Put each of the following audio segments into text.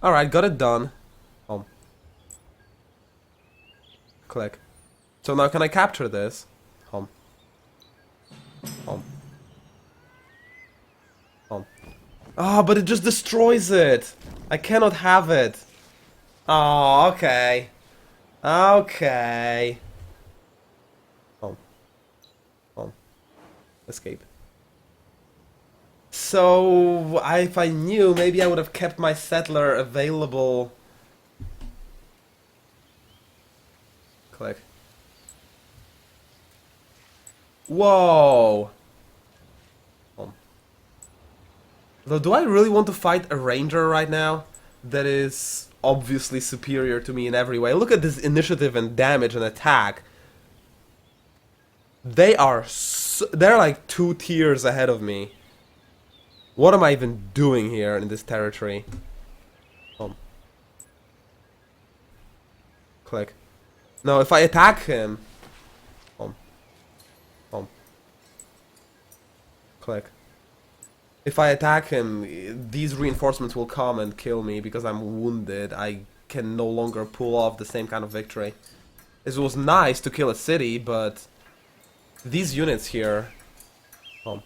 Alright, got it done. Home. Click. So now can I capture this? Home. Home. Home. Ah, but it just destroys it. I cannot have it. Oh, okay. Okay. Home. Home. Escape. So, if I knew, maybe I would have kept my settler available. Click. Whoa! Though, do I really want to fight a ranger right now? That is obviously superior to me in every way. Look at this initiative and damage and attack. They're like 2 tiers ahead of me. What am I even doing here in this territory? Click. No, if I attack him... Home. Home. Click. If I attack him, these reinforcements will come and kill me because I'm wounded. I can no longer pull off the same kind of victory. It was nice to kill a city, but these units here... Home.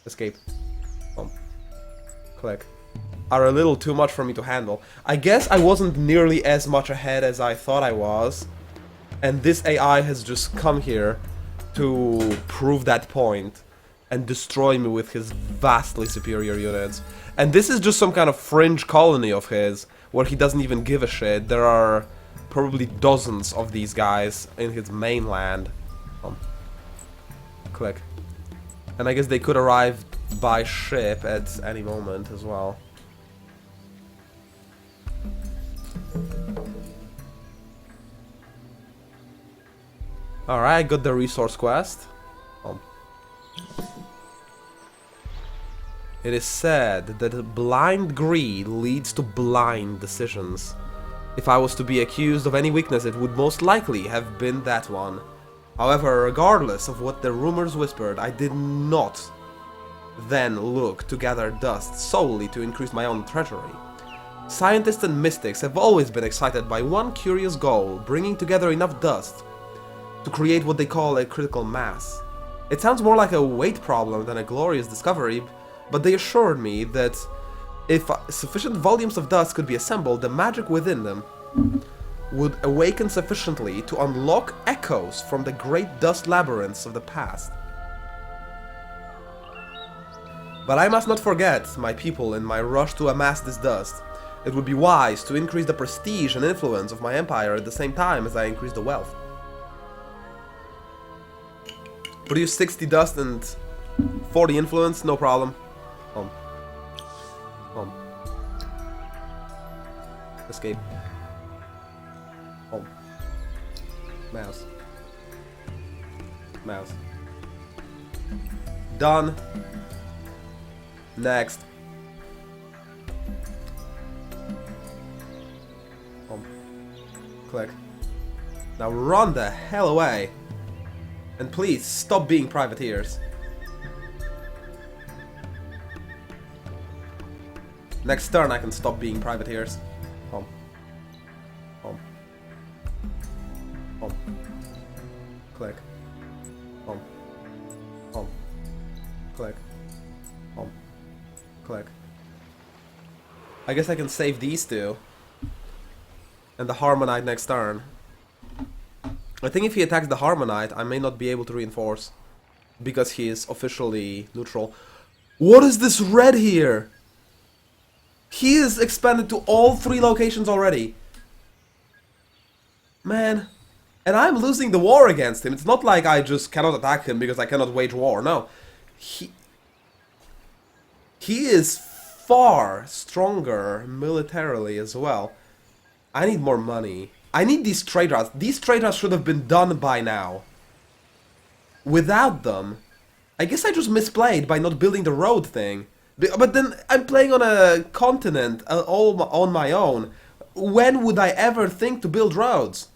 Escape. Home. Click. Are a little too much for me to handle. I guess I wasn't nearly as much ahead as I thought I was. And this AI has just come here to prove that point and destroy me with his vastly superior units. And this is just some kind of fringe colony of his, where he doesn't even give a shit. There are probably dozens of these guys in his mainland. Click. And I guess they could arrive by ship at any moment as well. Alright, got the resource quest. It is said that blind greed leads to blind decisions. If I was to be accused of any weakness, it would most likely have been that one. However, regardless of what the rumors whispered, I did not then look to gather dust solely to increase my own treasury. Scientists and mystics have always been excited by one curious goal, bringing together enough dust to create what they call a critical mass. It sounds more like a weight problem than a glorious discovery, but they assured me that if sufficient volumes of dust could be assembled, the magic within them would awaken sufficiently to unlock echoes from the great dust labyrinths of the past. But I must not forget my people in my rush to amass this dust. It would be wise to increase the prestige and influence of my empire at the same time as I increase the wealth. Produce 60 dust and 40 influence, no problem. Home. Home. Escape. Home. Mouse. Mouse. Done. Next. Home. Click. Now run the hell away. And please stop being privateers. Next turn I can stop being privateers. Home. Home. Home. Click. Home. Home. Click. Home. Click. I guess I can save these two. And the Harmonite next turn. I think if he attacks the Harmonite, I may not be able to reinforce. Because he is officially neutral. What is this red here? He is expanded to all 3 locations already. Man. And I'm losing the war against him. It's not like I just cannot attack him because I cannot wage war. No. He is far stronger militarily as well. I need more money. I need these trade routes. These trade routes should have been done by now. Without them, I guess I just misplayed by not building the road thing. But then I'm playing on a continent all on my own. When would I ever think to build roads?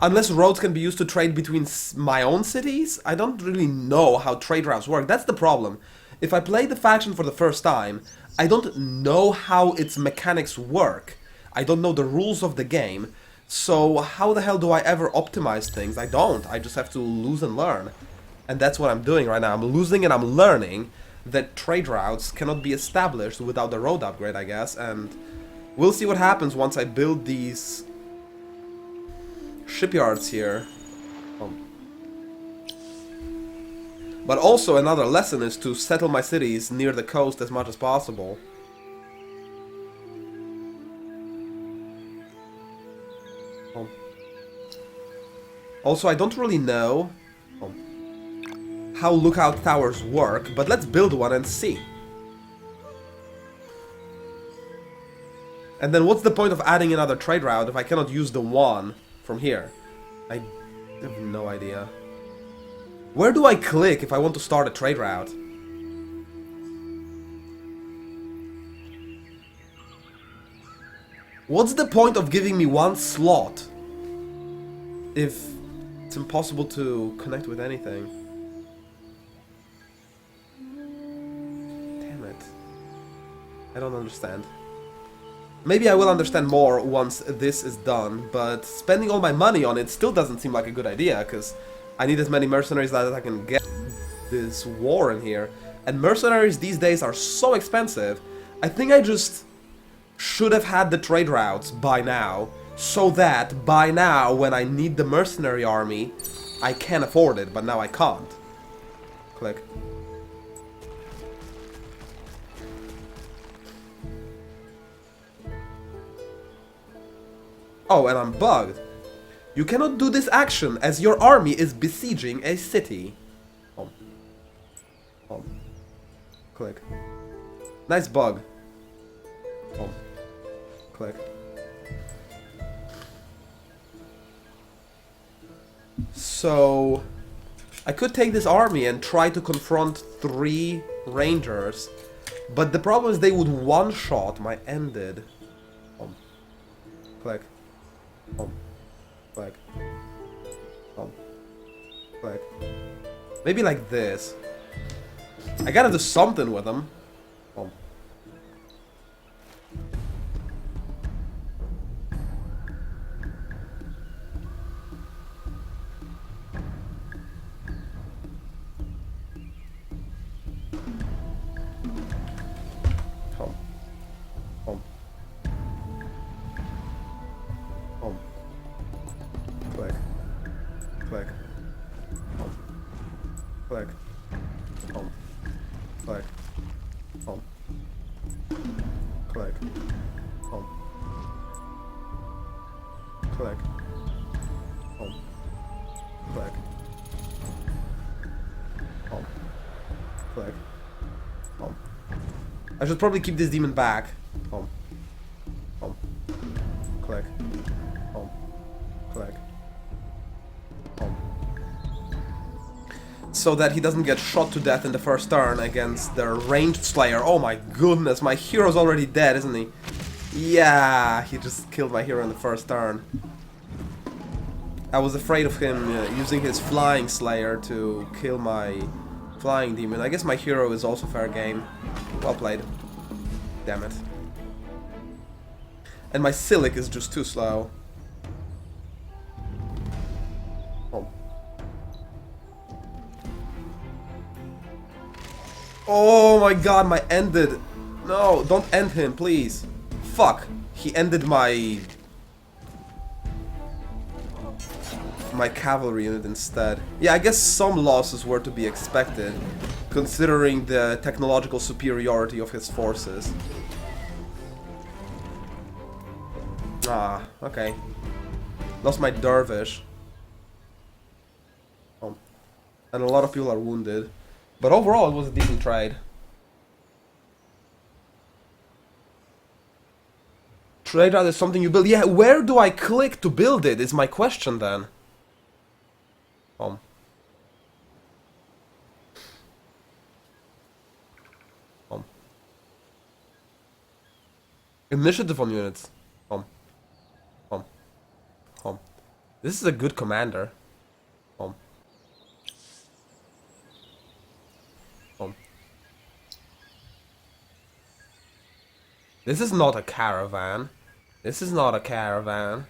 Unless roads can be used to trade between my own cities? I don't really know how trade routes work. That's the problem. if I play the faction for the first time, I don't know how its mechanics work. I don't know the rules of the game. So how the hell do I ever optimize things? I don't. I just have to lose and learn. And that's what I'm doing right now. I'm losing and I'm learning that trade routes cannot be established without the road upgrade, I guess. And we'll see what happens once I build these shipyards here. But also another lesson is to settle my cities near the coast as much as possible. Also, I don't really know how lookout towers work, but let's build one and see. And then what's the point of adding another trade route if I cannot use the one from here? I have no idea. Where do I click if I want to start a trade route? What's the point of giving me one slot if it's impossible to connect with anything? Damn it. I don't understand. Maybe I will understand more once this is done, but spending all my money on it still doesn't seem like a good idea, because I need as many mercenaries as I can get this war in here. And mercenaries these days are so expensive. I think I just should have had the trade routes by now, so that by now, when I need the mercenary army, I can afford it, but now I can't. Click. Oh, and I'm bugged. You cannot do this action as your army is besieging a city. Click. Nice bug. Click. So I could take this army and try to confront 3 rangers, but the problem is they would one-shot my ended. Click. Click. Click. Maybe like this. I gotta do something with them. Click. Click. Click. Click. Click. Click. Click. I should probably keep this demon back. Click. Click. So that he doesn't get shot to death in the first turn against the ranged slayer. Oh my goodness, my hero's already dead, isn't he? Yeah, he just killed my hero in the first turn. I was afraid of him using his flying slayer to kill my flying demon. I guess my hero is also fair game. Well played. Damn it. And my Silic is just too slow. Oh my god, my ended. No, don't end him, please. Fuck. He ended my cavalry unit instead. Yeah, I guess some losses were to be expected, considering the technological superiority of his forces. Ah, okay. Lost my dervish. And a lot of people are wounded. But overall, it was a decent trade. Trade route is something you build. Yeah, where do I click to build it is my question then. Initiative on units. This is a good commander. This is not a caravan. This is not a caravan.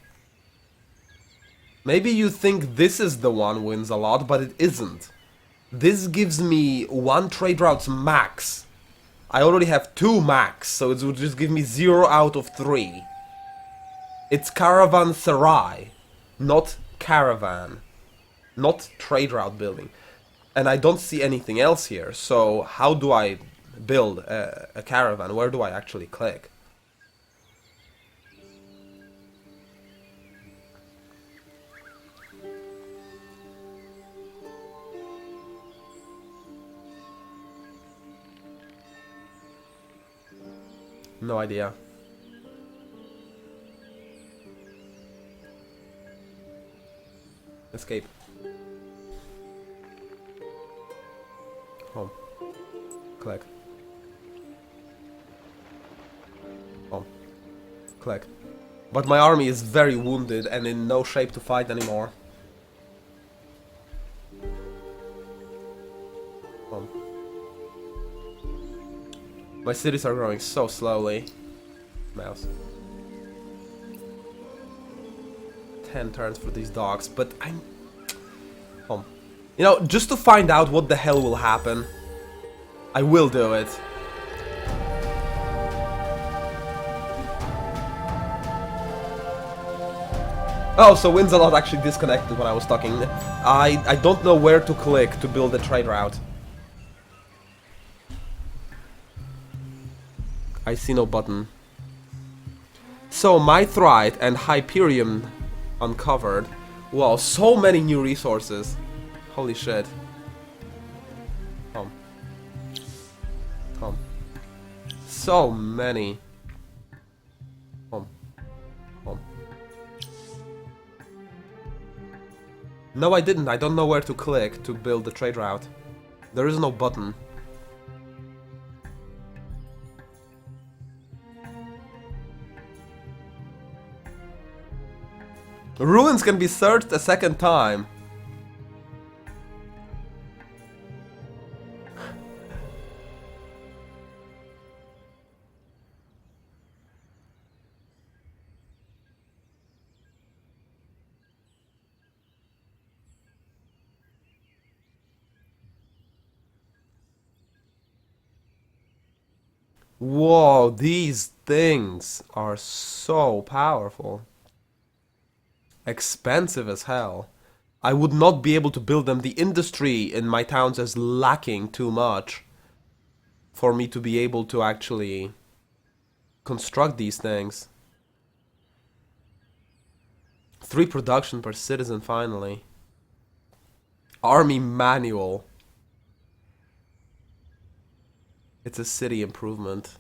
Maybe you think this is the one wins a lot, but it isn't. This gives me 1 trade routes max. I already have 2 max, so it would just give me 0 out of 3. It's caravanserai, not caravan. Not trade route building. And I don't see anything else here, so how do I build a caravan? Where do I actually click? No idea. Escape. Home. Click. Home. Click. But my army is very wounded and in no shape to fight anymore. Home. My cities are growing so slowly. Mouse. 10 turns for these dogs, but I'm... Home. You know, just to find out what the hell will happen, I will do it. Oh, so wins a lot actually disconnected when I was talking. I don't know where to click to build a trade route. I see no button. So, Mithrite and Hyperion uncovered. Wow, so many new resources. Holy shit. Come. So many. Come. No, I didn't. I don't know where to click to build the trade route. There is no button. Ruins can be searched a second time. Whoa, these things are so powerful. Expensive as hell. I would not be able to build them. The industry in my towns is lacking too much for me to be able to actually construct these things. 3 production per citizen finally. Army manual. It's a city improvement.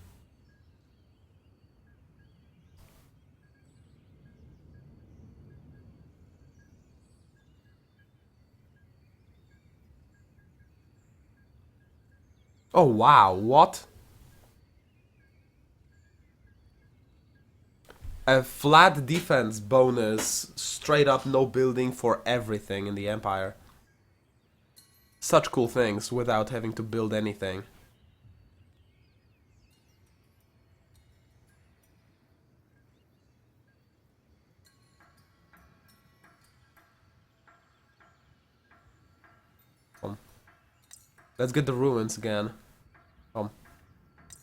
Oh wow, what? A flat defense bonus, straight up no building for everything in the Empire. Such cool things without having to build anything. Let's get the ruins again.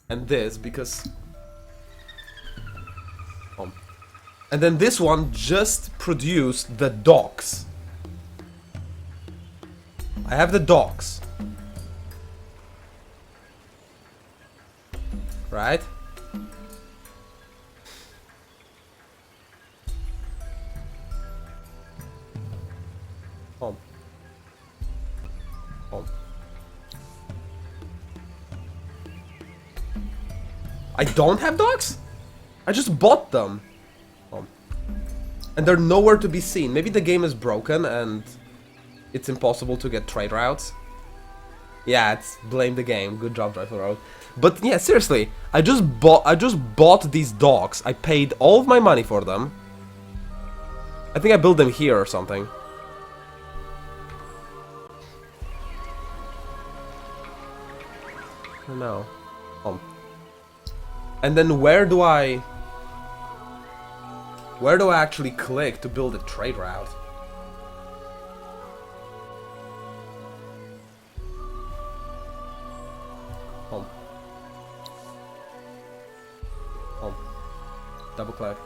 And this, because... And then this one just produced the docks. I have the docks. Right? Home. I don't have docks? I just bought them. And they're nowhere to be seen. Maybe the game is broken and it's impossible to get trade routes. Yeah, it's blame the game. Good job, Drive Road. But yeah, seriously, I just bought these docks. I paid all of my money for them. I think I built them here or something. I don't know. And then where do I actually click to build a trade route? Home. Home. Double click.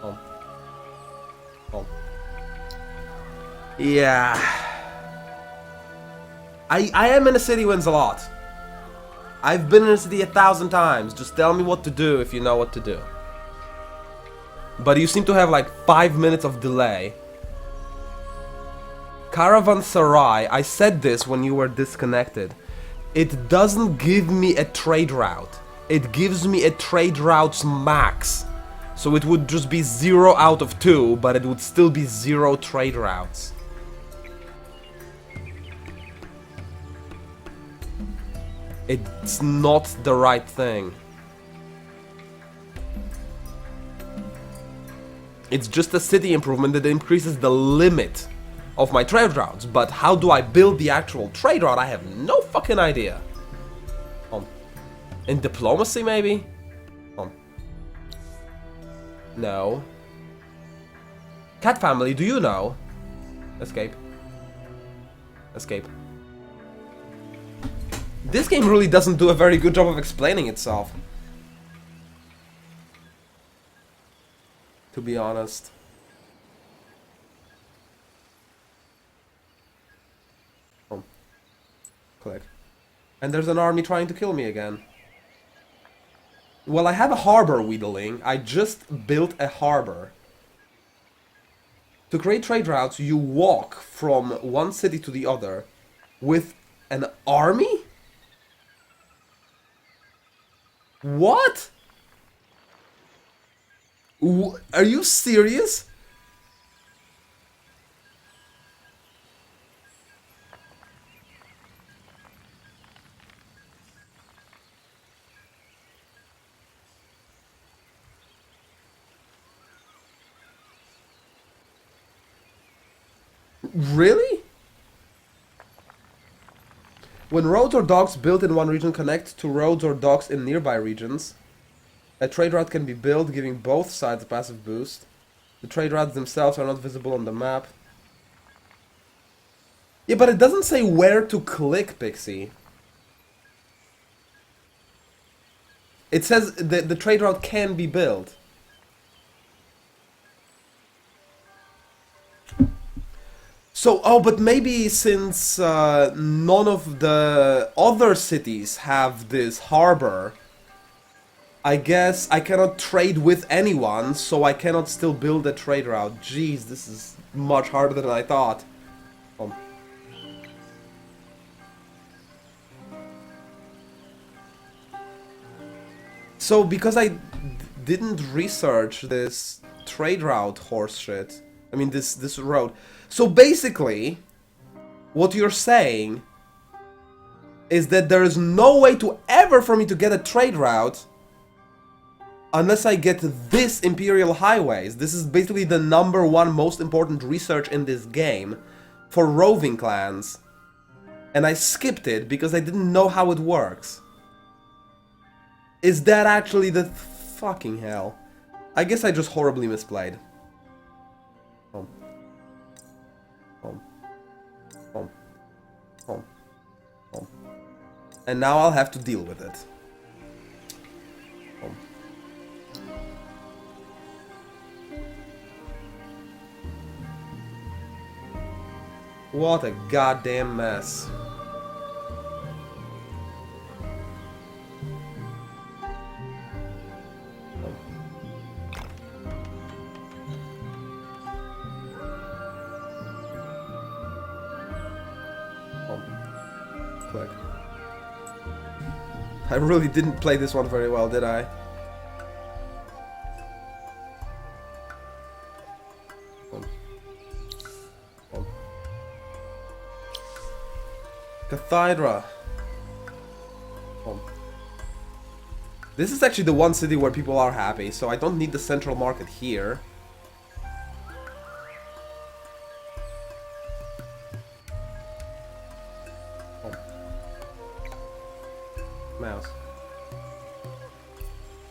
Home. Home. Yeah. I am in a city wins a lot. I've been in a city 1,000 times. Just tell me what to do if you know what to do. But you seem to have like 5 minutes of delay. Caravanserai, I said this when you were disconnected. It doesn't give me a trade route. It gives me a trade route's max. So it would just be 0 out of 2, but it would still be 0 trade routes. It's not the right thing. It's just a city improvement that increases the limit of my trade routes, but how do I build the actual trade route? I have no fucking idea. In diplomacy, maybe? No. Cat family, do you know? Escape. Escape. This game really doesn't do a very good job of explaining itself. To be honest. Click. And there's an army trying to kill me again. Well, I have a harbor wheedling. I just built a harbor. To create trade routes, you walk from one city to the other with an army? What? Are you serious? Really? When roads or docks built in one region connect to roads or docks in nearby regions, a trade route can be built, giving both sides a passive boost. The trade routes themselves are not visible on the map. Yeah, but it doesn't say where to click, Pixie. It says that the trade route can be built. So, oh, but maybe since none of the other cities have this harbor, I guess I cannot trade with anyone, so I cannot still build a trade route. Jeez, this is much harder than I thought. So, because I didn't research this trade route horse shit, I mean this road. So basically, what you're saying is that there is no way to ever for me to get a trade route unless I get this Imperial Highways. This is basically the #1 most important research in this game for Roving Clans. And I skipped it because I didn't know how it works. Is that actually the fucking hell? I guess I just horribly misplayed. Home. Home. Home. Home. Home. And now I'll have to deal with it. Home. What a goddamn mess. Click. I really didn't play this one very well, did I? Cathedra. This is actually the one city where people are happy, so I don't need the central market here. Mouse.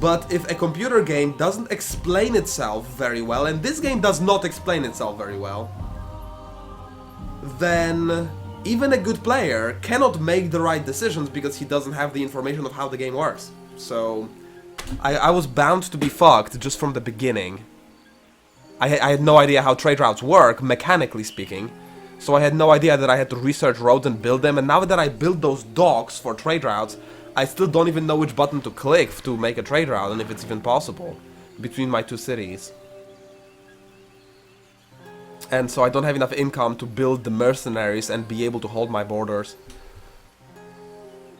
But if a computer game doesn't explain itself very well, and this game does not explain itself very well, then even a good player cannot make the right decisions because he doesn't have the information of how the game works. So I was bound to be fucked just from the beginning. I had no idea how trade routes work, mechanically speaking, so I had no idea that I had to research roads and build them, and now that I build those docks for trade routes, I still don't even know which button to click to make a trade route, and if it's even possible, between my two cities. And so I don't have enough income to build the mercenaries and be able to hold my borders.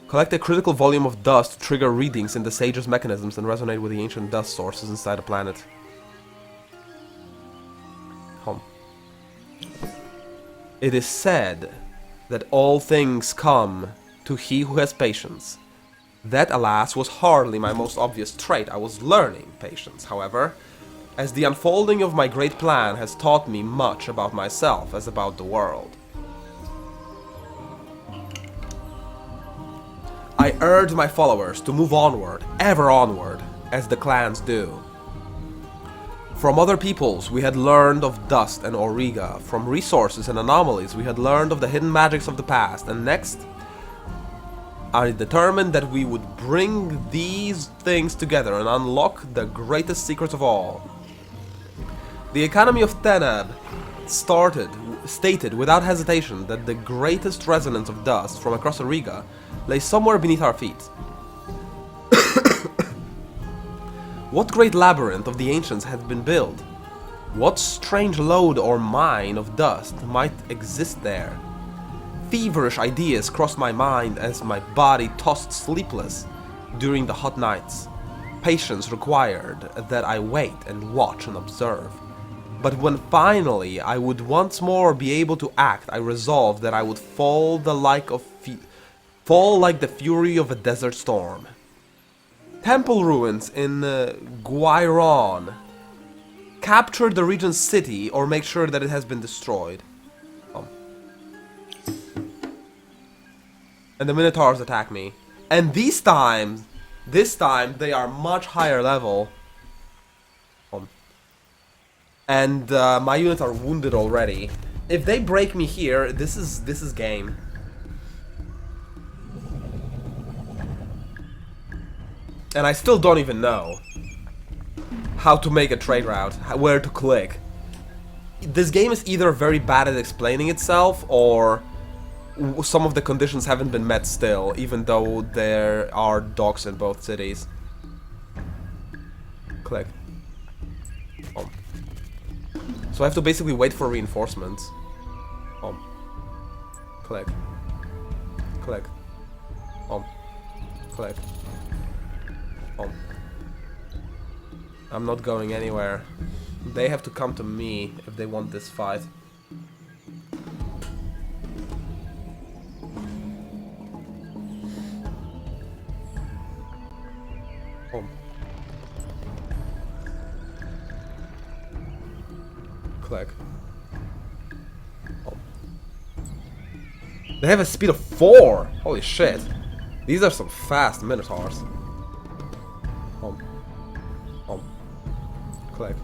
Collect a critical volume of dust to trigger readings in the Sage's mechanisms and resonate with the ancient dust sources inside the planet. Home. It is said that all things come to he who has patience. That, alas, was hardly my most obvious trait. I was learning patience, however, as the unfolding of my great plan has taught me much about myself as about the world. I urge my followers to move onward, ever onward, as the clans do. From other peoples we had learned of dust and auriga, from resources and anomalies we had learned of the hidden magics of the past, and next, I determined that we would bring these things together and unlock the greatest secrets of all. The economy of Teneb stated without hesitation that the greatest resonance of dust from across Auriga lay somewhere beneath our feet. What great labyrinth of the ancients had been built? What strange lode or mine of dust might exist there? Feverish ideas crossed my mind as my body tossed sleepless during the hot nights. Patience required that I wait and watch and observe. But when finally I would once more be able to act, I resolved that I would fall like the fury of a desert storm. Temple ruins in Guiron. Capture the region's city or make sure that it has been destroyed. And the Minotaurs attack me. And this time they are much higher level. And my units are wounded already. If they break me here, this is game. And I still don't even know how to make a trade route, where to click. This game is either very bad at explaining itself, or some of the conditions haven't been met still, even though there are docks in both cities. Click. So I have to basically wait for reinforcements. Click. Click. Click. I'm not going anywhere. They have to come to me if they want this fight. Click. They have a speed of 4! Holy shit. These are some fast Minotaurs. Click.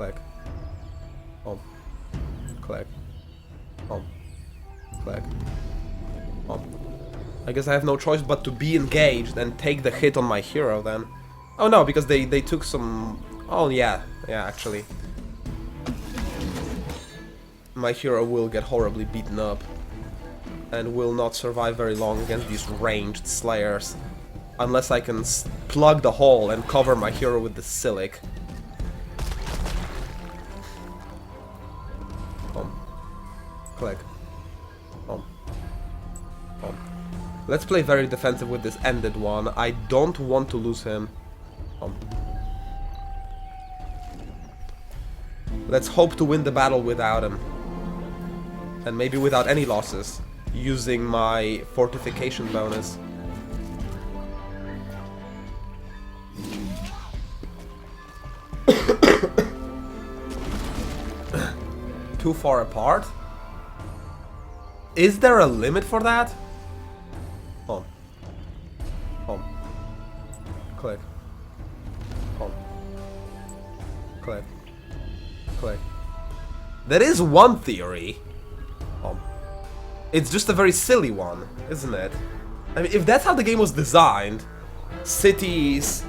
Click. Click. Click. I guess I have no choice but to be engaged and take the hit on my hero then. Oh no, because they took some... Oh yeah, actually. My hero will get horribly beaten up and will not survive very long against these ranged slayers. Unless I can plug the hole and cover my hero with the silic. Click. Let's play very defensive with this ended one. I don't want to lose him. Let's hope to win the battle without him. And maybe without any losses. Using my fortification bonus. Too far apart? Is there a limit for that? Click. Home. Click. Click. That is one theory. It's just a very silly one, isn't it? I mean, if that's how the game was designed, cities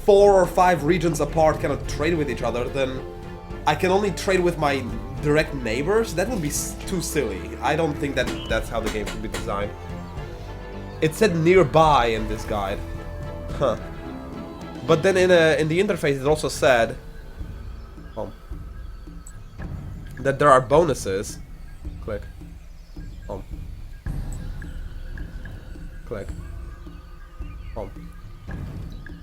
4 or 5 regions apart cannot trade with each other, then I can only trade with my direct neighbors? That would be too silly. I don't think that that's how the game should be designed. It said nearby in this guide. Huh. But then in the interface it also said that there are bonuses. Click. Click.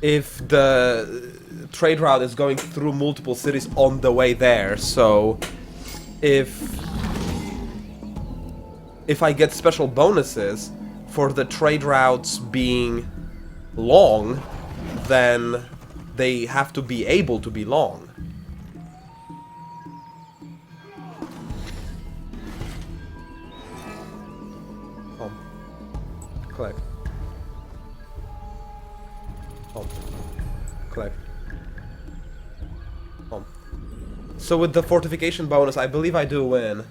If the trade route is going through multiple cities on the way there, so if I get special bonuses for the trade routes being long, then they have to be able to be long. Click. Click. So with the fortification bonus, I believe I do win.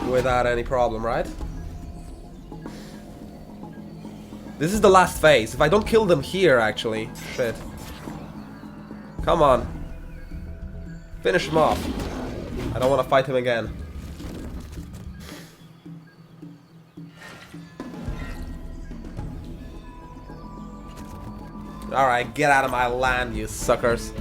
Without any problem, right? This is the last phase. If I don't kill them here, actually. Shit. Come on. Finish him off. I don't want to fight him again. Alright, get out of my land, you suckers.